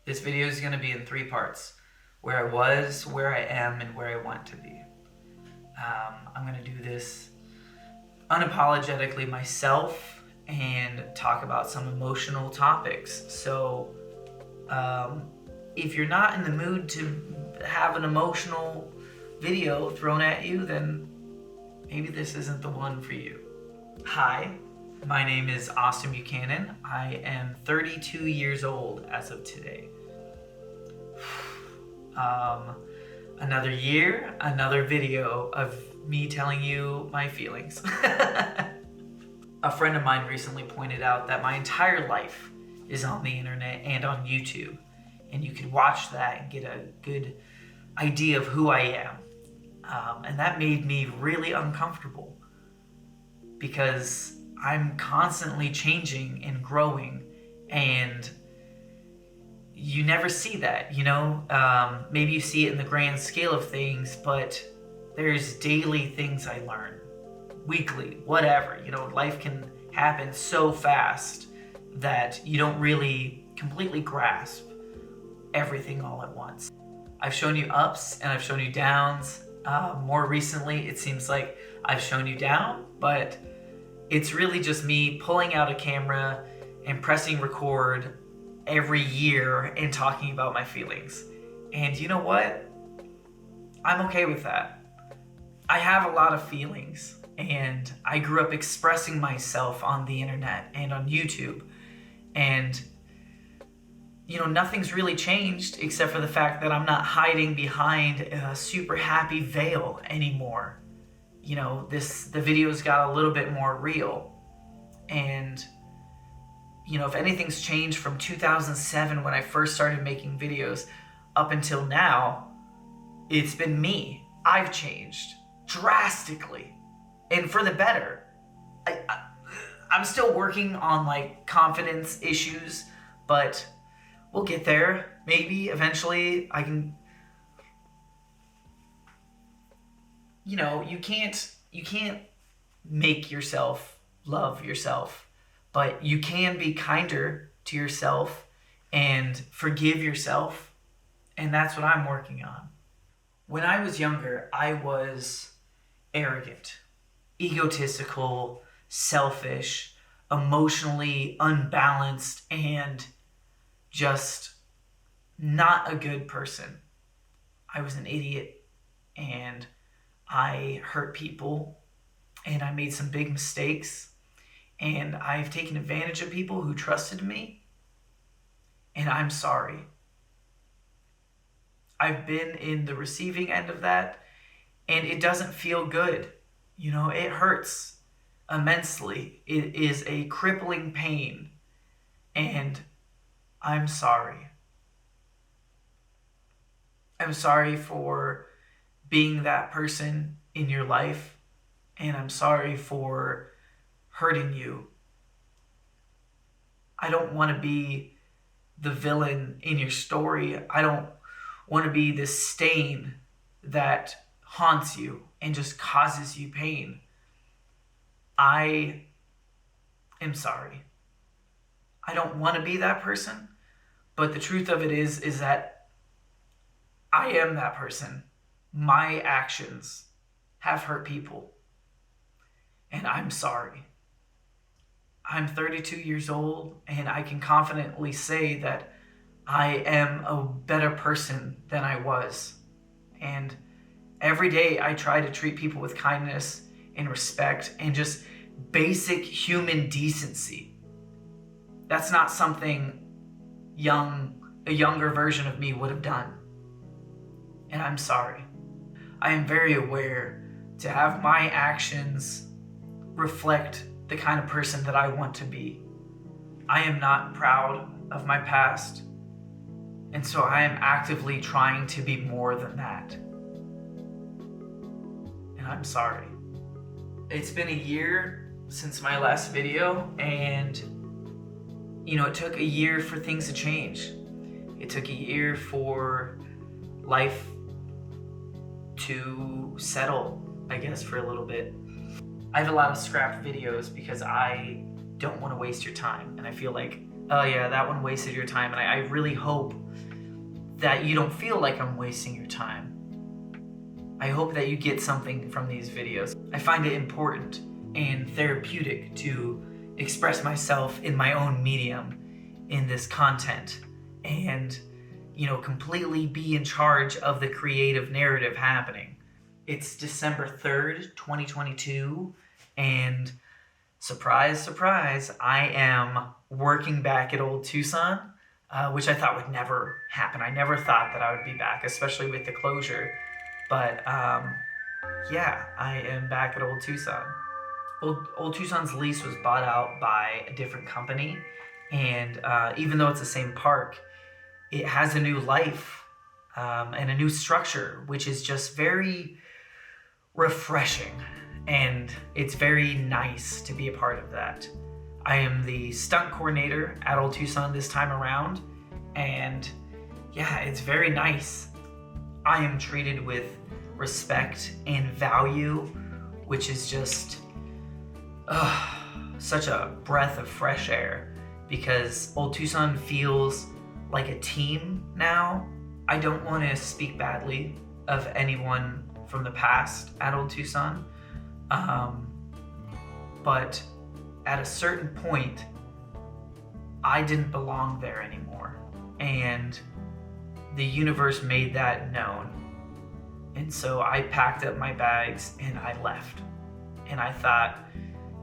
This video is going to be in 3 parts: where I was, where I am, and where I want to be. I'm going to do this unapologetically myself and talk about some emotional topics. So if you're not in the mood to have an emotional video thrown at you, then maybe this isn't the one for you. Hi, my name is Austin Buchanan. I am 32 years old as of today. Another year, another video of me telling you my feelings. A friend of mine recently pointed out that my entire life is on the internet and on YouTube, and you could watch that and get a good idea of who I am. And that made me really uncomfortable because I'm constantly changing and growing, and you never see that, you know? Maybe you see it in the grand scale of things, but there's daily things I learn, weekly, whatever. You know, life can happen so fast that you don't really completely grasp everything all at once. I've shown you ups and I've shown you downs. More recently, it seems like I've shown you down, but it's really just me pulling out a camera and pressing record every year and talking about my feelings. And you know what? I'm okay with that. I have a lot of feelings, and I grew up expressing myself on the internet and on YouTube. And you know, nothing's really changed except for the fact that I'm not hiding behind a super happy veil anymore. You know, the videos got a little bit more real. And you know, if anything's changed from 2007 when I first started making videos up until now, it's been me. I've changed drastically, and for the better. I'm still working on like confidence issues, but we'll get there. Maybe eventually I can, you know, you can't make yourself love yourself, but you can be kinder to yourself and forgive yourself. And that's what I'm working on. When I was younger, I was arrogant, egotistical, selfish, emotionally unbalanced, and just not a good person. I was an idiot, and I hurt people, and I made some big mistakes, and I've taken advantage of people who trusted me, and I'm sorry. I've been in the receiving end of that, and it doesn't feel good. You know, it hurts immensely. It is a crippling pain, and I'm sorry. I'm sorry for being that person in your life, and I'm sorry for hurting you. I don't want to be the villain in your story. I don't want to be this stain that haunts you and just causes you pain. I am sorry. I don't want to be that person, but the truth of it is that I am that person. My actions have hurt people, and I'm sorry. I'm 32 years old, and I can confidently say that I am a better person than I was. And every day I try to treat people with kindness and respect and just basic human decency. That's not something a younger version of me would have done. And I'm sorry. I am very aware to have my actions reflect the kind of person that I want to be. I am not proud of my past, and so I am actively trying to be more than that. And I'm sorry. It's been a year since my last video, and you know, it took a year for things to change. It took a year for life to settle, I guess, for a little bit. I have a lot of scrapped videos because I don't want to waste your time, and I feel like oh yeah, that one wasted your time. And I really hope that you don't feel like I'm wasting your time. I hope that you get something from these videos. I find it important and therapeutic to express myself in my own medium in this content and, you know, completely be in charge of the creative narrative happening. It's December 3rd, 2022, and surprise, surprise, I am working back at Old Tucson, which I thought would never happen. I never thought that I would be back, especially with the closure. But yeah, I am back at Old Tucson. Old Tucson's lease was bought out by a different company, and even though it's the same park, it has a new life and a new structure, which is just very refreshing, and it's very nice to be a part of that. I am the stunt coordinator at Old Tucson this time around, and yeah, it's very nice. I am treated with respect and value, which is just such a breath of fresh air, because Old Tucson feels like a team now. I don't want to speak badly of anyone from the past at Old Tucson, but at a certain point, I didn't belong there anymore, and the universe made that known. And so I packed up my bags and I left. And I thought,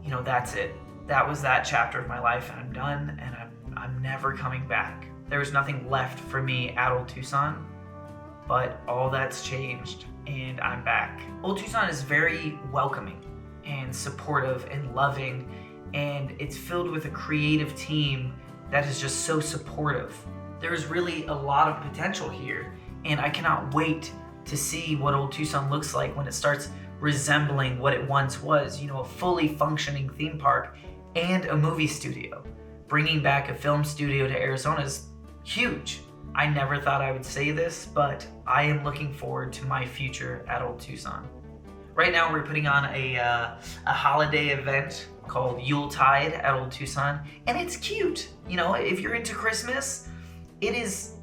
you know, that's it. That was that chapter of my life, and I'm done, and I'm never coming back. There was nothing left for me at Old Tucson, but all that's changed, and I'm back. Old Tucson is very welcoming and supportive and loving, and it's filled with a creative team that is just so supportive. There's really a lot of potential here, and I cannot wait to see what Old Tucson looks like when it starts resembling what it once was, you know, a fully functioning theme park and a movie studio. Bringing back a film studio to Arizona is huge. I never thought I would say this, but I am looking forward to my future at Old Tucson. Right now we're putting on a holiday event called Yuletide at Old Tucson, and it's cute. You know, if you're into Christmas, it is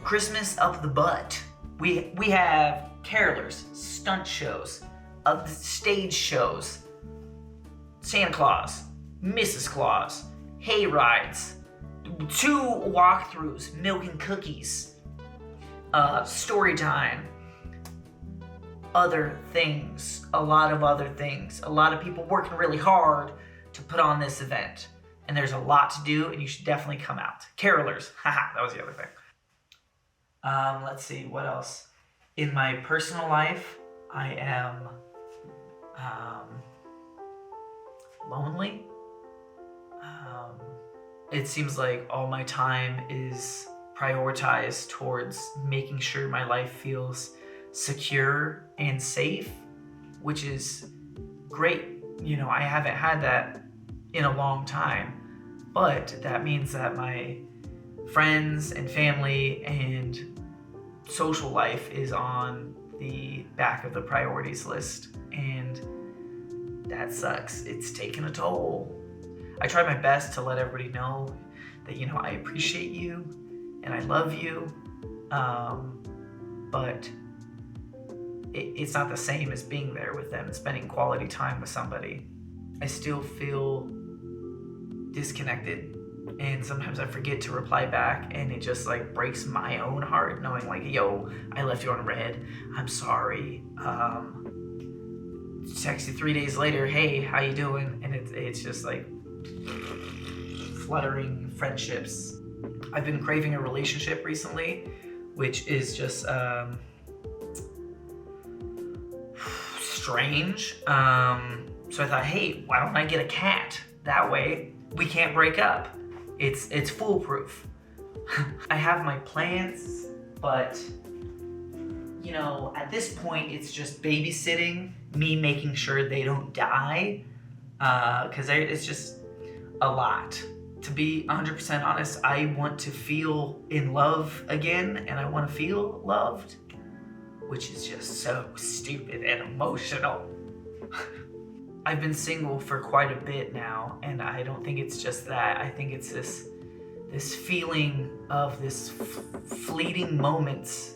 Christmas up the butt. We have carolers, stunt shows, stage shows, Santa Claus, Mrs. Claus, hay rides, 2 walkthroughs, milk and cookies, story time, other things, a lot of other things. A lot of people working really hard to put on this event, and there's a lot to do, and you should definitely come out. Carolers, haha, that was the other thing. Let's see, what else? In my personal life, I am lonely. It seems like all my time is prioritized towards making sure my life feels secure and safe, which is great. You know, I haven't had that in a long time, but that means that my friends and family and social life is on the back of the priorities list, and that sucks. It's taken a toll. I try my best to let everybody know that, you know, I appreciate you and I love you, but it's not the same as being there with them, spending quality time with somebody. I still feel disconnected, and sometimes I forget to reply back, and it just like breaks my own heart knowing like, yo, I left you on red, I'm sorry. Text you 3 days later, hey, how you doing? And it's just like fluttering friendships. I've been craving a relationship recently, which is just strange. So I thought, hey, why don't I get a cat? That way we can't break up. It's foolproof. I have my plans, but you know, at this point it's just babysitting, me making sure they don't die, because it's just a lot. To be 100% honest, I want to feel in love again, and I want to feel loved, which is just so stupid and emotional. I've been single for quite a bit now, and I don't think it's just that. I think it's this this feeling of this fleeting moments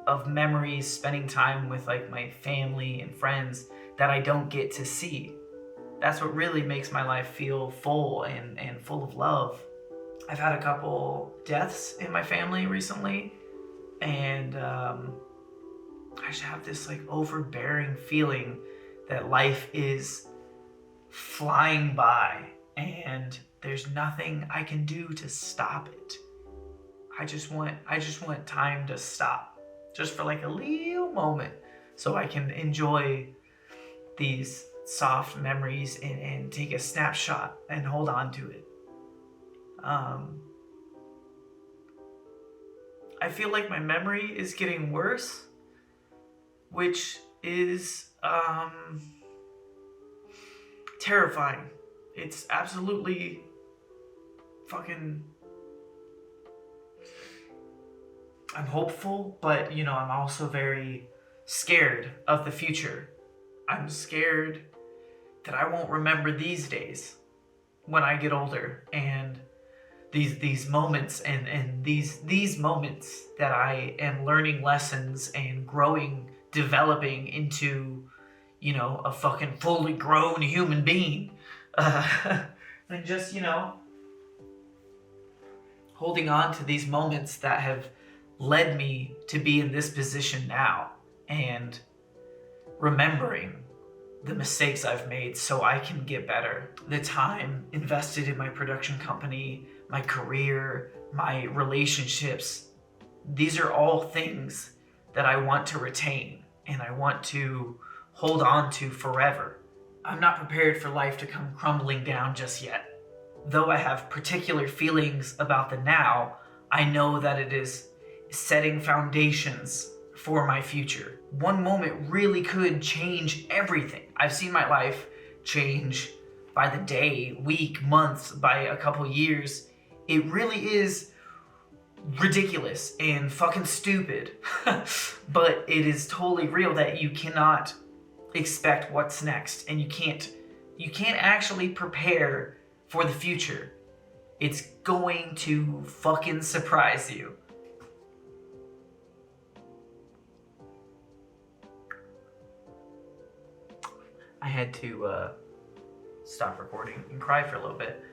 of memories, spending time with like my family and friends that I don't get to see. That's what really makes my life feel full and full of love. I've had a couple deaths in my family recently, and I just have this like overbearing feeling that life is flying by and there's nothing I can do to stop it. I just want time to stop, just for like a little moment, so I can enjoy these soft memories and take a snapshot and hold on to it. I feel like my memory is getting worse, which is terrifying. It's absolutely fucking... I'm hopeful, but you know, I'm also very scared of the future. I'm scared that I won't remember these days when I get older, and these moments and these moments that I am learning lessons and growing, developing into, you know, a fucking fully grown human being. And just, you know, holding on to these moments that have led me to be in this position now, and remembering the mistakes I've made so I can get better. The time invested in my production company, my career, my relationships, these are all things that I want to retain and I want to hold on to forever. I'm not prepared for life to come crumbling down just yet. Though I have particular feelings about the now, I know that it is setting foundations for my future. One moment really could change everything. I've seen my life change by the day, week, months, by a couple years. It really is ridiculous and fucking stupid. But it is totally real that you cannot expect what's next, and you can't actually prepare for the future. It's going to fucking surprise you. I had to stop recording and cry for a little bit.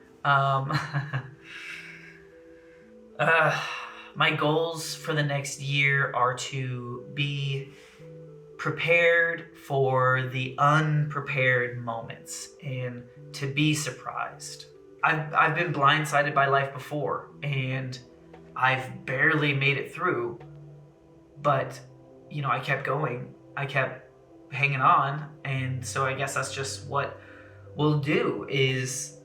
My goals for the next year are to be prepared for the unprepared moments and to be surprised. I've been blindsided by life before, and I've barely made it through, but you know, I kept going. I kept hanging on, and so I guess that's just what we'll do, is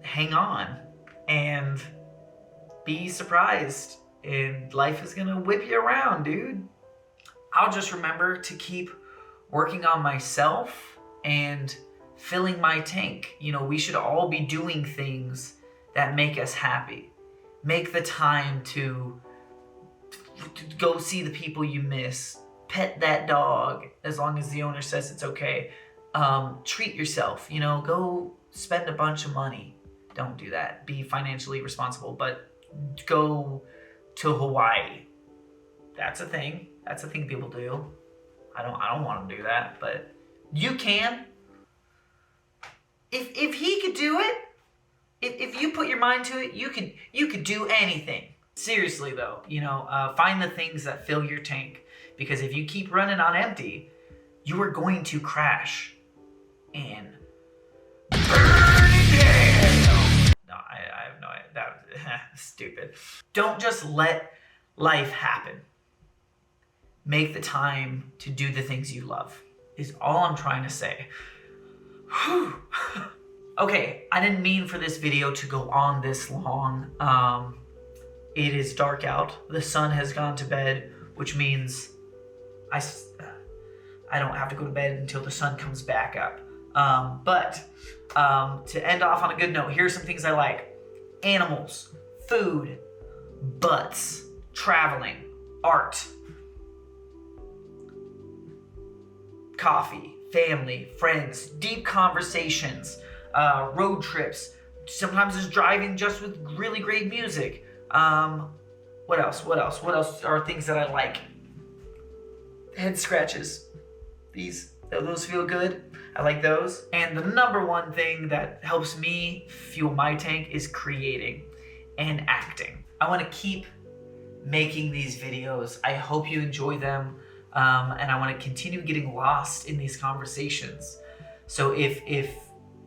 hang on and be surprised, and life is gonna whip you around, dude. I'll just remember to keep working on myself and filling my tank. You know, we should all be doing things that make us happy. Make the time to go see the people you miss. Pet that dog, as long as the owner says it's okay. Treat yourself, you know, go spend a bunch of money. Don't do that. Be financially responsible, but go to Hawaii. That's a thing. That's a thing people do. I don't want to do that, but you can. If he could do it, if you put your mind to it, you could do anything. Seriously though, you know, find the things that fill your tank. Because if you keep running on empty, you are going to crash and burn in hell. No, I have no idea. That was stupid. Don't just let life happen. Make the time to do the things you love, is all I'm trying to say. Whew. Okay, I didn't mean for this video to go on this long. It is dark out. The sun has gone to bed, which means I don't have to go to bed until the sun comes back up. But to end off on a good note, here's some things I like. Animals, food, butts, traveling, art, coffee, family, friends, deep conversations, road trips, sometimes just driving just with really great music. What else? What else are things that I like? Head scratches. Those feel good. I like those. And the number one thing that helps me fuel my tank is creating and acting. I want to keep making these videos. I hope you enjoy them. And I want to continue getting lost in these conversations. So if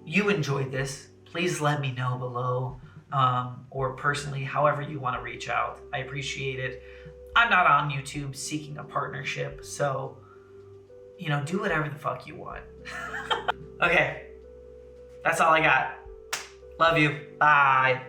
you enjoyed this, please let me know below, or personally, however you want to reach out. I appreciate it. I'm not on YouTube seeking a partnership, so, you know, do whatever the fuck you want. Okay, that's all I got. Love you. Bye.